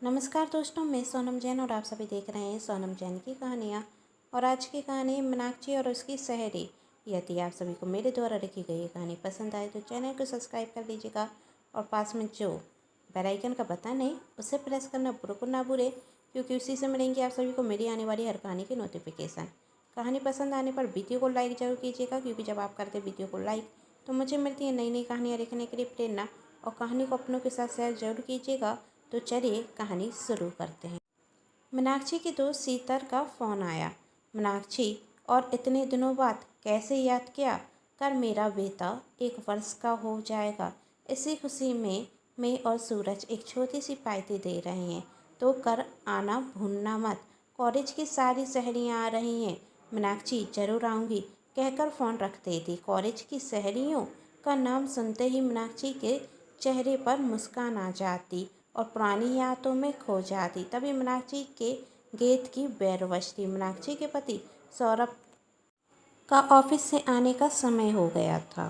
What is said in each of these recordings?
नमस्कार दोस्तों, मैं सोनम जैन और आप सभी देख रहे हैं सोनम जैन की कहानियाँ। और आज की कहानी मीनाक्षी और उसकी सहेली। यदि आप सभी को मेरे द्वारा लिखी गई ये कहानी पसंद आए तो चैनल को सब्सक्राइब कर लीजिएगा और पास में जो बेल आइकन का बटन है उसे प्रेस करना बिल्कुल ना भूलें, क्योंकि उसी से मिलेंगी आप सभी को मेरी आने वाली हर कहानी की नोटिफिकेशन। कहानी पसंद आने पर वीडियो को लाइक जरूर कीजिएगा, क्योंकि जब आप करते वीडियो को लाइक तो मुझे मिलती है नई नई कहानियाँ लिखने के लिए प्रेरणा। और कहानी को अपनों के साथ शेयर जरूर कीजिएगा। तो चलिए कहानी शुरू करते हैं। मीनाक्षी के दोस्त सीतर का फ़ोन आया। मीनाक्षी, और इतने दिनों बाद कैसे याद किया? कर मेरा बेटा 1 वर्ष का हो जाएगा। इसी खुशी में मैं और सूरज एक छोटी सी पार्टी दे रहे हैं, तो कर आना भूलना मत। कॉलेज की सारी सहेलियां आ रही हैं। मीनाक्षी, ज़रूर आऊँगी कहकर फ़ोन रख देती। कॉलेज की सहेलियों का नाम सुनते ही मीनाक्षी के चेहरे पर मुस्कान आ जाती और पुरानी यादों में खो जाती। तभी मीनाक्षी के गेट की बेल बजती। मीनाक्षी के पति सौरभ का ऑफिस से आने का समय हो गया था।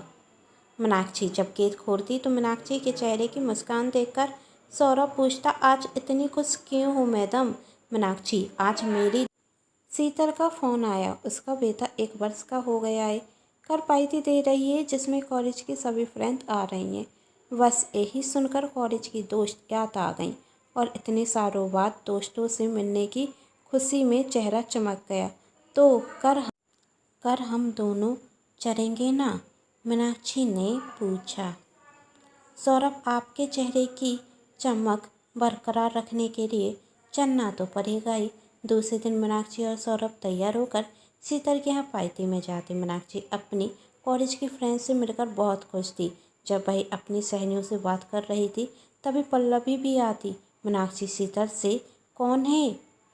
मीनाक्षी जब गेट खोलती तो मीनाक्षी के चेहरे की मुस्कान देखकर सौरभ पूछता, आज इतनी खुश क्यों हो मैडम? मीनाक्षी, आज मेरी शीतल का फ़ोन आया। उसका बेटा 1 वर्ष का हो गया है। कर पार्टी दे रही है जिसमें कॉलेज की सभी फ्रेंड आ रही हैं। बस यही सुनकर कॉलेज की दोस्त याद आ गई और इतने सालों बाद दोस्तों से मिलने की खुशी में चेहरा चमक गया। तो कर हम दोनों चलेंगे ना? मीनाक्षी ने पूछा। सौरभ, आपके चेहरे की चमक बरकरार रखने के लिए चलना तो पड़ेगा ही। दूसरे दिन मीनाक्षी और सौरभ तैयार होकर शीतल के यहाँ पार्टी में जाते। मीनाक्षी अपनी कॉलेज की फ्रेंड से मिलकर बहुत खुश थी। जब वह अपनी सहेलियों से बात कर रही थी तभी पल्लवी भी आती। मीनाक्षी शीतल से, कौन है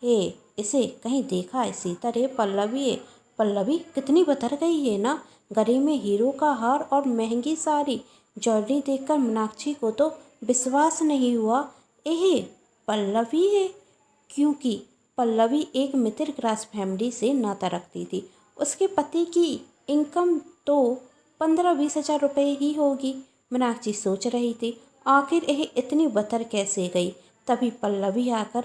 ये? इसे कहीं देखा है? शीतल, है पल्लवी है। पल्लवी कितनी बदल गई है ना, गले में हीरो का हार और महंगी साड़ी। ज्वेलरी देखकर मीनाक्षी को तो विश्वास नहीं हुआ। यह पल्लवी है, क्योंकि पल्लवी एक मिडिल क्लास फैमिली से नाता रखती थी। उसके पति की इनकम तो 15-20 हज़ार रुपये ही होगी। मीनाक्षी सोच रही थी, आखिर यह इतनी बदल कैसे गई। तभी पल्लवी आकर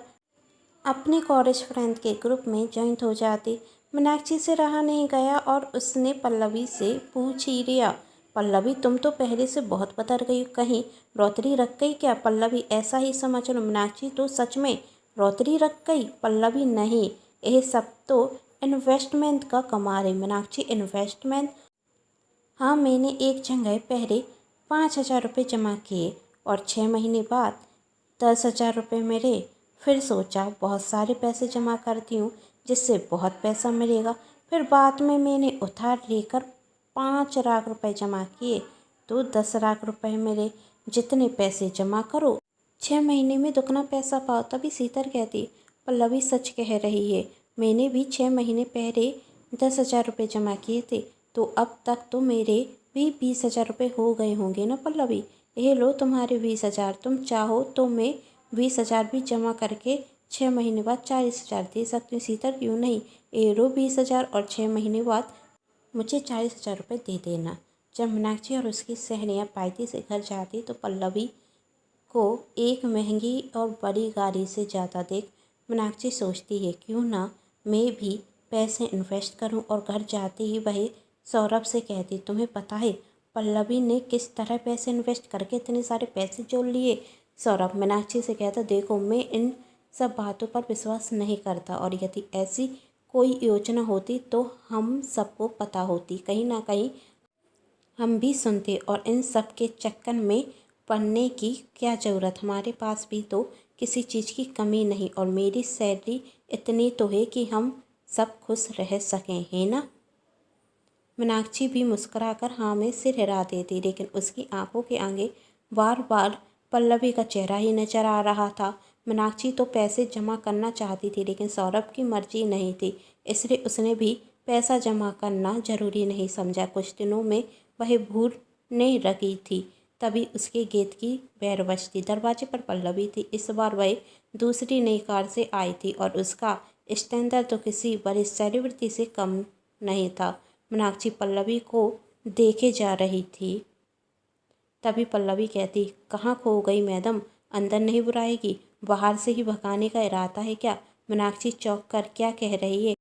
अपने कॉलेज फ्रेंड के ग्रुप में ज्वाइन हो जाती। मीनाक्षी से रहा नहीं गया और उसने पल्लवी से पूछ ही लिया, पल्लवी, तुम तो पहले से बहुत बदल गई, कहीं रौतरी रख गई क्या? पल्लवी, ऐसा ही समझ लो। मीनाक्षी, तो सच में रौतरी रख गई? पल्लवी, नहीं, यह सब तो इन्वेस्टमेंट का कमाल है। मीनाक्षी, इन्वेस्टमेंट? हाँ, मैंने एक जगह पहले 5,000 रुपये जमा किए और 6 महीने बाद 10,000 रुपये मिले। फिर सोचा बहुत सारे पैसे जमा करती हूँ जिससे बहुत पैसा मिलेगा। फिर बाद में मैंने उधार लेकर 5 लाख रुपये जमा किए तो 10 लाख रुपये मिले। जितने पैसे जमा करो 6 महीने में दुगना पैसा पाओ। तभी शीतल कहती, पल्लवी सच कह रही है, मैंने भी 6 महीने पहले 10,000 रुपये जमा किए थे, तो अब तक तो मेरे भी 20,000 रुपये हो गए होंगे ना पल्लवी? ये लो तुम्हारे 20,000। तुम चाहो तो मैं 20,000 भी जमा करके 6 महीने बाद 40,000 दे सकती हूँ। शीतल, क्यों नहीं, ये लो 20,000 और 6 महीने बाद मुझे 40,000 रुपये दे देना। जब मीनाक्षी और उसकी सहेलियाँ पार्टी से घर जाती तो पल्लवी को एक महंगी और बड़ी गाड़ी से ज़्यादा देख मीनाक्षी सोचती है, क्यों ना मैं भी पैसे इन्वेस्ट करूं। और घर जाते ही वह सौरभ से कहती, तुम्हें पता है पल्लवी ने किस तरह पैसे इन्वेस्ट करके इतने सारे पैसे जोड़ लिए? सौरभ मीनाक्षी से कहता, देखो, मैं इन सब बातों पर विश्वास नहीं करता, और यदि ऐसी कोई योजना होती तो हम सबको पता होती, कहीं ना कहीं हम भी सुनते। और इन सब के चक्कर में पढ़ने की क्या ज़रूरत? हमारे पास भी तो किसी चीज़ की कमी नहीं, और मेरी सैलरी इतनी तो है कि हम सब खुश रह सकें, है ना? मीनाक्षी भी मुस्कुराकर हाँ में सिर हिला देती, लेकिन उसकी आंखों के आगे बार बार पल्लवी का चेहरा ही नजर आ रहा था। मीनाक्षी तो पैसे जमा करना चाहती थी, लेकिन सौरभ की मर्जी नहीं थी, इसलिए उसने भी पैसा जमा करना जरूरी नहीं समझा। कुछ दिनों में वह भूलने लगी थी। तभी उसके गेट की बेल बजती। दरवाजे पर पल्लवी थी। इस बार वह दूसरी नई कार से आई थी और उसका स्टैंडर्ड तो किसी बड़ी सेलिब्रिटी से कम नहीं था। मीनाक्षी पल्लवी को देखे जा रही थी। तभी पल्लवी कहती, कहाँ खो गई मैडम? अंदर नहीं बुलाएगी? बाहर से ही भगाने का इरादा है क्या? मीनाक्षी चौंक कर क्या कह रही है?